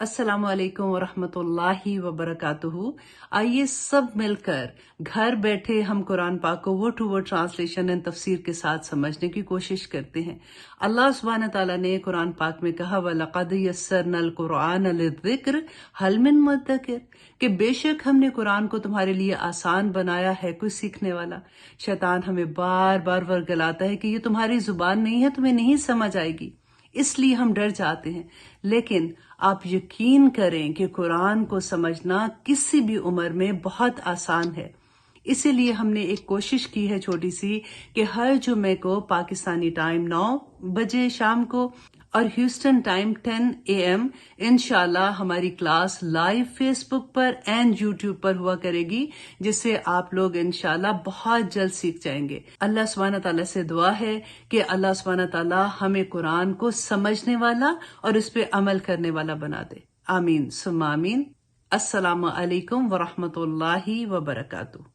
अस्सलाम वालेकुम वरहमतुल्लाहि वबरकातुहू। आइए सब मिलकर घर बैठे हम कुरान पाक को word to word translation and तफसीर के साथ समझने की कोशिश करते हैं। अल्लाह सुब्हान ताला ने कुरान पाक में कहा वलक़द यस्सरनल कुरआन लिज़्ज़िक्र हल मिन मुद्दकिर, कि बेशक हमने कुरान को तुम्हारे लिए आसान बनाया है, कोई सीखने वाला। शैतान हमें बार बार वर्गलाता है कि ये तुम्हारी जुबान नहीं है, तुम्हें नहीं समझ आएगी, इसलिए हम डर जाते हैं। लेकिन आप यकीन करें कि कुरान को समझना किसी भी उम्र में बहुत आसान है। इसीलिए हमने एक कोशिश की है छोटी सी कि हर जुमे को पाकिस्तानी टाइम 9 बजे शाम को और ह्यूस्टन टाइम 10 AM इंशाल्लाह हमारी क्लास लाइव फेसबुक पर एंड यूट्यूब पर हुआ करेगी, जिससे आप लोग इंशाल्लाह बहुत जल्द सीख जाएंगे। अल्लाह सुब्हान ताला से दुआ है कि अल्लाह सुब्हान ताला हमें कुरान को समझने वाला और इस पे अमल करने वाला बना दे। आमीन सुम्मा आमीन। अस्सलामु अलैकुम वरहमतुल्लाहि वबरकातुहू।